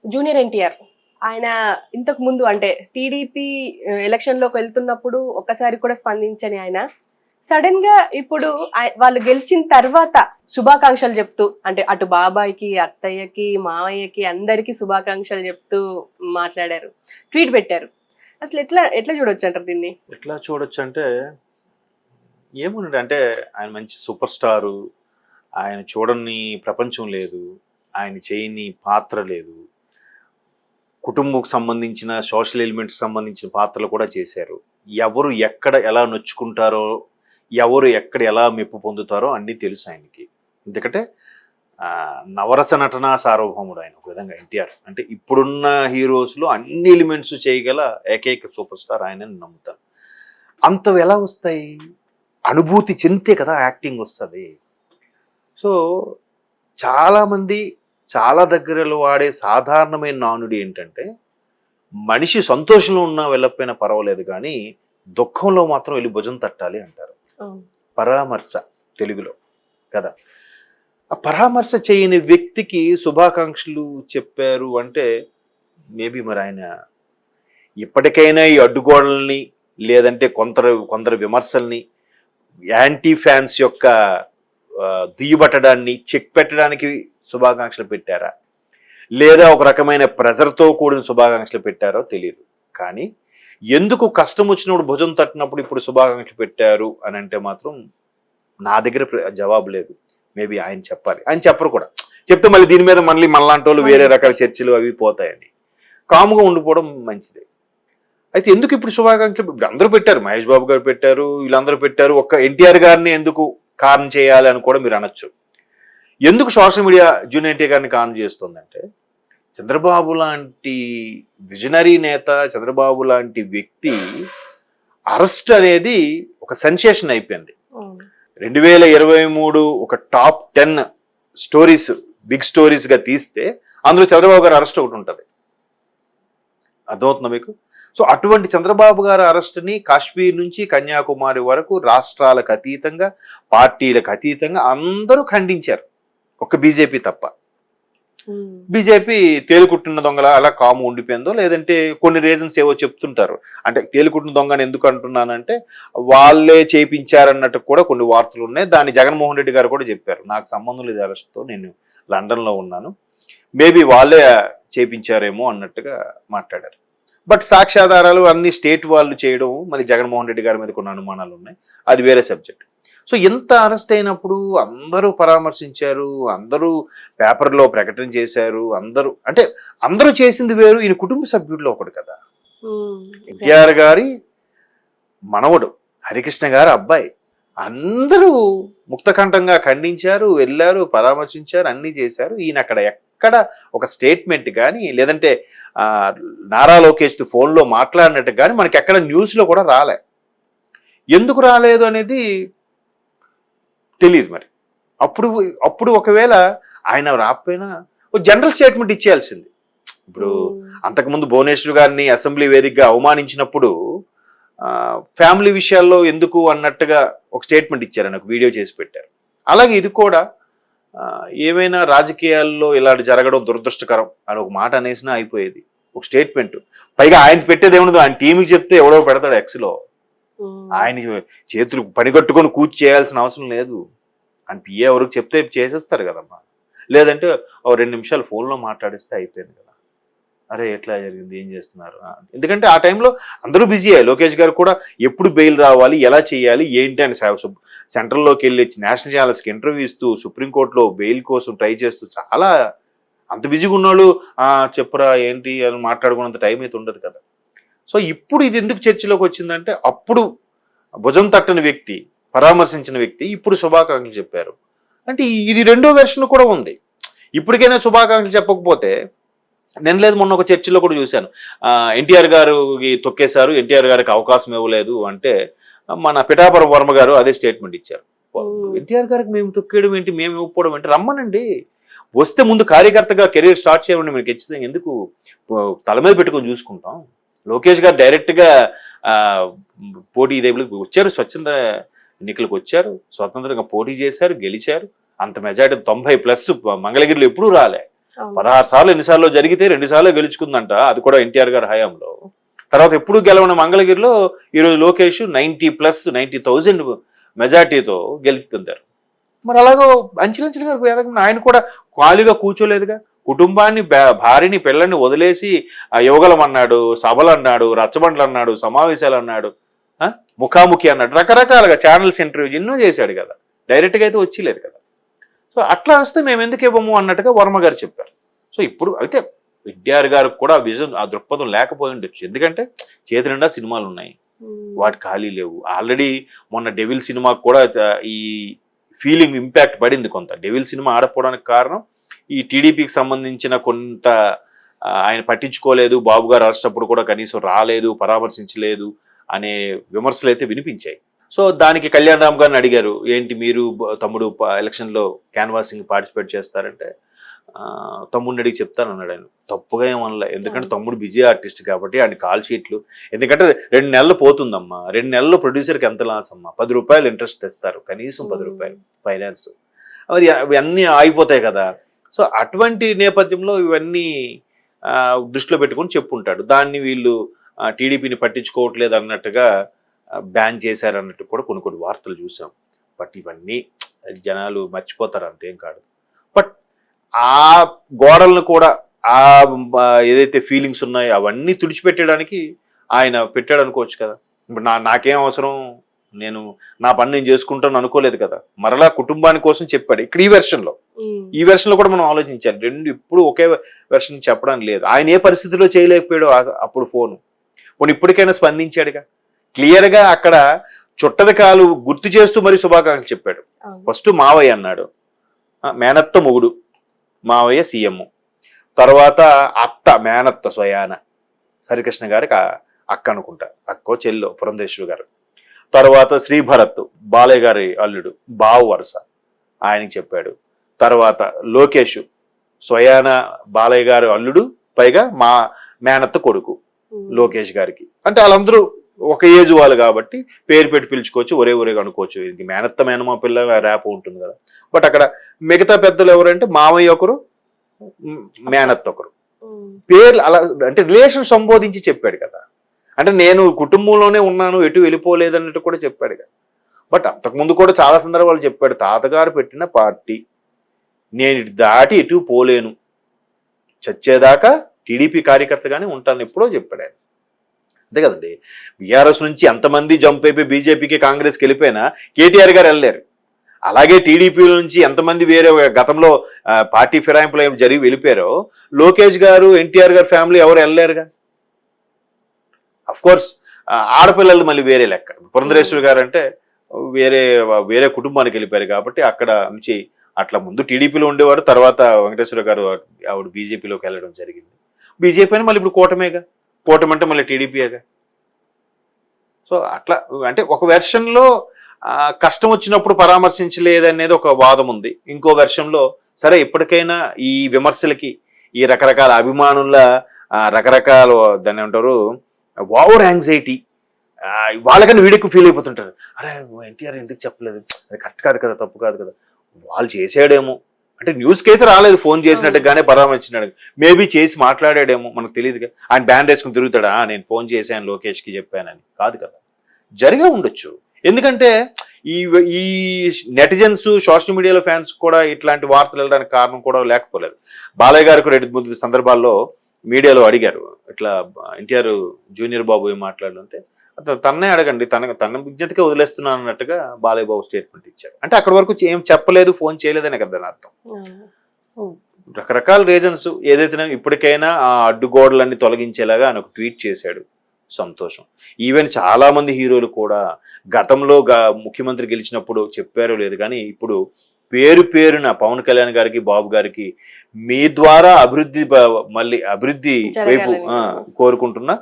Junior NTR ఆయన ఇంతకు ముందు అంటే టీడీపీ ఎలక్షన్ లోకి వెళ్తున్నప్పుడు ఒక్కసారి కూడా స్పందించని ఆయన సడన్ గా ఇప్పుడు వాళ్ళు గెలిచిన తర్వాత శుభాకాంక్షలు చెప్తూ అంటే అటు బాబాయ్కి అత్తయ్యకి మావయ్యకి అందరికి శుభాకాంక్షలు చెప్తూ మాట్లాడారు, ట్వీట్ పెట్టారు. అసలు ఎట్లా ఎట్లా చూడొచ్చు అంటారు దీన్ని? ఎట్లా చూడొచ్చు అంటే ఏముంది అంటే ఆయన మంచి సూపర్ స్టారు, ఆయన చూడని ప్రపంచం లేదు, ఆయన చేయని పాత్ర లేదు. కుటుంబకు సంబంధించిన సోషల్ ఎలిమెంట్స్ సంబంధించిన పాత్రలు కూడా చేశారు. ఎవరు ఎక్కడ ఎలా నొచ్చుకుంటారో, ఎవరు ఎక్కడ ఎలా మెప్పు పొందుతారో అన్నీ తెలుసు ఆయనకి. ఎందుకంటే నవరస నటనా సార్వభౌముడు ఆయన ఒక విధంగా ఎన్టీఆర్. అంటే ఇప్పుడున్న హీరోస్లో అన్ని ఎలిమెంట్స్ చేయగల ఏకైక సూపర్ స్టార్ ఆయనని నమ్ముతాను. అంత ఎలా వస్తాయి? అనుభూతి చెందితే కదా యాక్టింగ్ వస్తుంది. సో చాలామంది చాలా దగ్గరలో వాడే సాధారణమైన నానుడి ఏంటంటే మనిషి సంతోషంలో ఉన్నా వెళ్ళకపోయినా పర్వాలేదు కానీ దుఃఖంలో మాత్రం వెళ్ళి భుజం తట్టాలి అంటారు. పరామర్శ తెలుగులో కదా. ఆ పరామర్శ చేయని వ్యక్తికి శుభాకాంక్షలు చెప్పారు అంటే మేబీ మరి ఆయన ఇప్పటికైనా ఈ అడ్డుగోడల్ని లేదంటే కొందరు విమర్శల్ని యాంటీ ఫ్యాన్స్ యొక్క దుయ్యబట్టడాన్ని చెక్ పెట్టడానికి శుభాకాంక్షలు పెట్టారా, లేదా ఒక రకమైన ప్రెజర్తో కూడిన శుభాకాంక్షలు పెట్టారో తెలియదు. కానీ ఎందుకు కష్టం వచ్చినప్పుడు భుజం తట్టినప్పుడు ఇప్పుడు శుభాకాంక్షలు పెట్టారు అని అంటే మాత్రం నా దగ్గర జవాబు లేదు. మేబీ ఆయన చెప్పాలి. ఆయన చెప్పరు కూడా. చెప్తే మళ్ళీ దీని మీద మళ్ళీ మనలాంటి వాళ్ళు వేరే రకాల చర్చలు అవి పోతాయని కాముగా ఉండిపోవడం మంచిదే. అయితే ఎందుకు ఇప్పుడు శుభాకాంక్షలు ఇప్పుడు అందరూ పెట్టారు, మహేష్ బాబు గారు పెట్టారు, వీళ్ళందరూ పెట్టారు, ఒక్క ఎన్టీఆర్ గారిని ఎందుకు కారణం చేయాలి అని కూడా మీరు అనొచ్చు. ఎందుకు సోషల్ మీడియా జూనియర్ ఎన్టీఆర్ గారిని కారణం చేస్తుందంటే చంద్రబాబు లాంటి విజనరీ నేత, చంద్రబాబు లాంటి వ్యక్తి అరెస్ట్ అనేది ఒక సెన్సేషన్ అయిపోయింది. 2023 ఒక టాప్ 10 స్టోరీస్, బిగ్ స్టోరీస్గా తీస్తే అందులో చంద్రబాబు గారి అరెస్ట్ ఒకటి ఉంటుంది. అర్థమవుతుందా మీకు? సో అటువంటి చంద్రబాబు గారి అరెస్ట్ని కాశ్మీర్ నుంచి కన్యాకుమారి వరకు రాష్ట్రాలకు అతీతంగా, పార్టీలకు అతీతంగా అందరూ ఖండించారు, ఒక్క బీజేపీ తప్ప. బీజేపీ తేలుకుట్టిన దొంగల అలా కాము ఉండిపోయిందో, లేదంటే కొన్ని రీజన్స్ ఏవో చెప్తుంటారు. అంటే తేలుకుట్టిన దొంగని ఎందుకు అంటున్నానంటే వాళ్ళే చేయించారన్నట్టు కూడా కొన్ని వార్తలు ఉన్నాయి. దాన్ని జగన్మోహన్ రెడ్డి గారు కూడా చెప్పారు, నాకు సంబంధం లేదు అరెస్ట్తో, నేను లండన్లో ఉన్నాను, మేబీ వాళ్ళే చేయించారేమో అన్నట్టుగా మాట్లాడారు. బట్ సాక్ష్యాధారాలు అన్ని స్టేట్ వాళ్ళు చేయడం, మరి జగన్మోహన్ రెడ్డి గారి మీద కొన్ని అనుమానాలు ఉన్నాయి, అది వేరే సబ్జెక్ట్. సో ఎంత అరెస్ట్ అయినప్పుడు అందరూ పరామర్శించారు, అందరూ పేపర్లో ప్రకటన చేశారు, అందరూ చేసింది వేరు. ఈయన కుటుంబ సభ్యుల్లో ఒకడు కదా, ఎన్టీఆర్ గారి మనవడు, హరికృష్ణ గారి అబ్బాయి. అందరూ ముక్తకంఠంగా ఖండించారు, వెళ్ళారు, పరామర్శించారు, అన్నీ చేశారు. ఈయన అక్కడ ఎక్కడ ఒక స్టేట్మెంట్ కానీ, లేదంటే నారా లోకేష్ ఫోన్లో మాట్లాడినట్టు కానీ మనకి ఎక్కడ న్యూస్లో కూడా రాలే. ఎందుకు రాలేదు అనేది తెలియదు. మరి అప్పుడు ఒకవేళ ఆయన రాకపోయినా ఒక జనరల్ స్టేట్మెంట్ ఇచ్చేయాల్సింది. ఇప్పుడు అంతకుముందు భువనేశ్వర్ గారిని అసెంబ్లీ వేదికగా అవమానించినప్పుడు ఫ్యామిలీ విషయాల్లో ఎందుకు అన్నట్టుగా ఒక స్టేట్మెంట్ ఇచ్చారు, నాకు వీడియో చేసి పెట్టారు. అలాగే ఇది కూడా ఏమైనా రాజకీయాల్లో ఇలాంటి జరగడం దురదృష్టకరం అని ఒక మాట అనేసినా అయిపోయేది, ఒక స్టేట్మెంట్. పైగా ఆయన పెట్టేది ఏముండదు, ఆయన టీంకి చెప్తే ఎవడో పెడతాడు ఎక్స్లో. ఆయన చేతులు పనిగట్టుకొని కూర్చి చేయాల్సిన అవసరం లేదు. ఆయన పిఏ ఎవరికి చెప్తే చేసేస్తారు కదమ్మా. లేదంటే ఓ 2 నిమిషాలు ఫోన్లో మాట్లాడిస్తే అయిపోయింది కదా. అరే ఎట్లా జరిగింది, ఏం చేస్తున్నారు. ఎందుకంటే ఆ టైంలో అందరూ బిజీ అయ్యారు. లోకేష్ గారు కూడా ఎప్పుడు బెయిల్ రావాలి, ఎలా చేయాలి, ఏంటి అని సెంట్రల్లోకి వెళ్ళి నేషనల్ ఛానల్స్కి ఇంటర్వ్యూ ఇస్తూ, సుప్రీంకోర్టులో బెయిల్ కోసం ట్రై చేస్తూ, చాలా అంత బిజీగా ఉన్నాడు. చెప్పురా ఏంటి అని మాట్లాడుకున్నంత టైం అయితే ఉండదు కదా. సో ఇప్పుడు ఇది ఎందుకు చర్చలోకి వచ్చిందంటే అప్పుడు భుజం తట్టని వ్యక్తి, పరామర్శించిన వ్యక్తి ఇప్పుడు శుభాకాంక్షలు చెప్పారు అంటే ఇది రెండో వెర్షన్ కూడా ఉంది. ఇప్పటికైనా శుభాకాంక్షలు చెప్పకపోతే నేను లేదు, మొన్న ఒక చర్చలో కూడా చూశాను, ఎన్టీఆర్ గారికి తొక్కేశారు, ఎన్టీఆర్ గారికి అవకాశం ఇవ్వలేదు అంటే మన పిఠాపురం వర్మ గారు అదే స్టేట్మెంట్ ఇచ్చారు. ఎన్టీఆర్ గారికి మేము తొక్కేయడం ఏంటి, మేము ఇవ్వకపోవడం ఏంటి, రమ్మనండి, వస్తే ముందు కార్యకర్తగా కెరీర్ స్టార్ట్ చేయండి, మీకు ఖచ్చితంగా ఎందుకు తల మీద పెట్టుకొని చూసుకుంటాం. లోకేష్ గారు డైరెక్ట్గా పోటీ వచ్చారు, స్వచ్ఛంద ఎన్నికలకు వచ్చారు, స్వతంత్రంగా పోటీ చేశారు, గెలిచారు. అంత మెజార్టీ 90+ మంగళగిరిలో ఎప్పుడూ రాలే. అవును. 16 సార్లు ఎన్నిసార్లు జరిగితే 2 సార్లు గెలుచుకుందంట, అది కూడా ఎన్టీఆర్ గారి హయాంలో. తర్వాత ఎప్పుడు గెలవని మంగళగిరిలో ఈరోజు లోకేష్ 90,000 మెజార్టీతో గెలుపొందారు. మరి అలాగో అంచెలంచెలుగా ఎదగమని ఆయన కూడా ఖాళీగా కూర్చోలేదుగా. కుటుంబాన్ని, భార్యని, పిల్లల్ని వదిలేసి యువగలం అన్నాడు, సభలు అన్నాడు, రచ్చబండ్లు అన్నాడు, సమావేశాలు అన్నాడు, ముఖాముఖి అన్నాడు, రకరకాలుగా ఛానల్స్ ఇంటర్వ్యూ ఎన్నో చేశాడు కదా, డైరెక్ట్గా అయితే వచ్చేలేదు కదా. సో అట్లా వస్తే మేము ఎందుకు ఇవ్వము అన్నట్టుగా వర్మ గారు చెప్పారు. సో ఇప్పుడు అయితే ఎన్టీఆర్ గారికి కూడా ఆ విజన్, ఆ దృక్పథం లేకపోయి ఉండొచ్చు. ఎందుకంటే చేతి నిండా సినిమాలు ఉన్నాయి, వాటి ఖాళీ లేవు. ఆల్రెడీ మొన్న డెవిల్ సినిమాకు కూడా ఈ ఫీలింగ్ ఇంపాక్ట్ పడింది కొంత. డెవిల్ సినిమా ఆడకపోవడానికి కారణం ఈ టీడీపీకి సంబంధించిన కొంత ఆయన పట్టించుకోలేదు, బాబు గారు అరెస్టప్పుడు కూడా కనీసం రాలేదు, పరామర్శించలేదు అనే విమర్శలు అయితే వినిపించాయి. సో దానికి కళ్యాణ్ రామ్ గారిని అడిగారు, ఏంటి మీరు తమ్ముడు ఎలక్షన్లో క్యాన్వాసింగ్ పార్టిసిపేట్ చేస్తారంటే తమ్ముడిని అడిగి చెప్తాను అన్నాడు. ఆయన తప్పుగా ఏమనలే, ఎందుకంటే తమ్ముడు బిజీ ఆర్టిస్ట్ కాబట్టి ఆయన కాల్ షీట్లు, ఎందుకంటే 2 నెలలు పోతుందమ్మా, 2 నెలల్లో ప్రొడ్యూసర్కి ఎంత లాస్ అమ్మా, 10 రూపాయలు ఇంట్రెస్ట్ ఇస్తారు, కనీసం 10 రూపాయలు ఫైనాన్స్, మరి ఇవన్నీ ఆగిపోతాయి కదా. సో అటువంటి నేపథ్యంలో ఇవన్నీ దృష్టిలో పెట్టుకొని చెప్పుంటాడు. దాన్ని వీళ్ళు టీడీపీని పట్టించుకోవట్లేదు అన్నట్టుగా బ్యాన్ చేశారు అన్నట్టు కూడా కొన్ని వార్తలు చూసాం. బట్ ఇవన్నీ జనాలు మర్చిపోతారు, అంతేం కాదు. బట్ ఆ గోడలను కూడా ఆ ఏదైతే ఫీలింగ్స్ ఉన్నాయో అవన్నీ తుడిచిపెట్టడానికి ఆయన పెట్టాడు అనుకోవచ్చు కదా. ఇప్పుడు నాకేం అవసరం, నేను నా పని నేను చేసుకుంటాను అనుకోలేదు కదా. మరలా కుటుంబాని కోసం చెప్పాడు ఇక్కడ ఈ వెర్షన్లో కూడా మనం ఆలోచించాలి. రెండు ఇప్పుడు ఒకే వెర్షన్ చెప్పడం లేదు. ఆయన ఏ పరిస్థితిలో చేయలేకపోయాడో అప్పుడు ఫోన్ ఇప్పటికైనా స్పందించాడుగా. క్లియర్గా అక్కడ చుట్టరికాలు గుర్తు చేస్తూ మరి శుభాకాంక్షలు చెప్పాడు. ఫస్ట్ మావయ్య అన్నాడు, మేనత్త మొగుడు మావయ్య సీఎం, తర్వాత అత్త మేనత్త స్వయాన హరికృష్ణ గారికి అక్క అనుకుంటా, అక్కో చెల్లో పురంధేశ్వరి గారు, తర్వాత శ్రీభరత్ బాలయ్య గారి అల్లుడు బావు వరుస ఆయనకి చెప్పాడు, తర్వాత లోకేష్ స్వయాన బాలయ్య గారి అల్లుడు పైగా మా మేనత్త కొడుకు లోకేష్ గారికి. అంటే వాళ్ళందరూ ఒక ఏజ్ వాళ్ళు కాబట్టి పేరు పెట్టి పిలుచుకోవచ్చు, ఒరేగా అనుకోవచ్చు. ఇది మేనత్త మేనమా పిల్ల ర్యాప్ ఉంటుంది కదా. బట్ అక్కడ మిగతా పెద్దలు ఎవరంటే మామయ్య ఒకరు, మేనత్త ఒకరు, పేర్లు అలా అంటే రిలేషన్ సంబోధించి చెప్పాడు కదా. అంటే నేను కుటుంబంలోనే ఉన్నాను, ఎటు వెళ్ళిపోలేదు అన్నట్టు కూడా చెప్పాడు కదా. బట్ అంతకుముందు కూడా చాలా సందర్భాలు చెప్పాడు, తాతగారు పెట్టిన పార్టీ, నేను ఇటు దాటి ఎటు పోలేను, చచ్చేదాకా టీడీపీ కార్యకర్తగానే ఉంటాను ఎప్పుడో చెప్పాడు ఆయన. అంతే కదండి. బీఆర్ఎస్ నుంచి ఎంతమంది జంప్ అయిపోయి బీజేపీకి కాంగ్రెస్కి వెళ్ళిపోయినా కేటీఆర్ గారు వెళ్ళలేరు. అలాగే టీడీపీ నుంచి ఎంతమంది వేరే గతంలో పార్టీ ఫిరాయింపులు జరిగి వెళ్ళిపోయారో లోకేష్ గారు, ఎన్టీఆర్ గారు ఫ్యామిలీ ఎవరు వెళ్ళలేరుగా. అఫ్ కోర్స్ ఆడపిల్లలు మళ్ళీ వేరే లెక్క. పురంధరేశ్వరి గారు అంటే వేరే కుటుంబానికి వెళ్ళిపోయారు కాబట్టి అక్కడ నుంచి అట్లా ముందు టీడీపీలో ఉండేవారు, తర్వాత వెంకటేశ్వర గారు ఆవిడ బీజేపీలోకి వెళ్ళడం జరిగింది. బీజేపీ అని మళ్ళీ ఇప్పుడు కూటమేగా, కూటమి అంటే మళ్ళీ టీడీపీగా. సో అట్లా అంటే ఒక వెర్షన్లో కష్టం వచ్చినప్పుడు పరామర్శించలేదనేది ఒక వాదం ఉంది. ఇంకో వెర్షన్లో సరే ఇప్పటికైనా ఈ విమర్శలకి, ఈ రకరకాల అభిమానుల రకరకాల దాన్ని ఏమంటారు ఓవర్ యాంగ్జైటీ, వాళ్ళకన్నా వీడికి ఫీల్ అయిపోతుంటారు, అరే ఎన్టీఆర్ ఎందుకు చెప్పలేదు, అది కరెక్ట్ కాదు కదా, తప్పు కాదు కదా, వాళ్ళు చేసాడేమో అంటే న్యూస్కి అయితే రాలేదు, ఫోన్ చేసినట్టుగానే పరామర్శించినాడు, మేబీ చేసి మాట్లాడాడేమో మనకు తెలియదుగా. ఆయన బ్యాండ్ వేసుకుని తిరుగుతాడా, నేను ఫోన్ చేశాను లోకేష్కి చెప్పానని, కాదు కదా, జరిగే ఉండొచ్చు. ఎందుకంటే ఈ నెటిజన్స్, సోషల్ మీడియాలో ఫ్యాన్స్ కూడా ఇట్లాంటి వార్తలు వెళ్ళడానికి కారణం కూడా లేకపోలేదు. బాలయ్య గారికి 2 సందర్భాల్లో మీడియాలో అడిగారు, ఇట్లా ఎన్టీఆర్ జూనియర్ బాబు ఏం మాట్లాడుతుంటే తన్నే అడగండి, తన విజ్ఞతకే వదిలేస్తున్నాను అన్నట్టుగా బాలయ్య బాబు స్టేట్మెంట్ ఇచ్చారు. అంటే అక్కడి వరకు ఏం చెప్పలేదు, ఫోన్ చేయలేదనే కదా దాని అర్థం. రకరకాల రీజన్స్. ఏదైతే ఇప్పటికైనా ఆ అడ్డుగోడలన్నీ తొలగించేలాగా ఆయన ఒక ట్వీట్ చేశాడు, సంతోషం. ఈవెన్ చాలా మంది హీరోలు కూడా గతంలో ముఖ్యమంత్రి గెలిచినప్పుడు చెప్పారో లేదు కానీ ఇప్పుడు పేరున పవన్ కళ్యాణ్ గారికి, బాబు గారికి మీ ద్వారా అభివృద్ధి వైపు కోరుకుంటున్నా,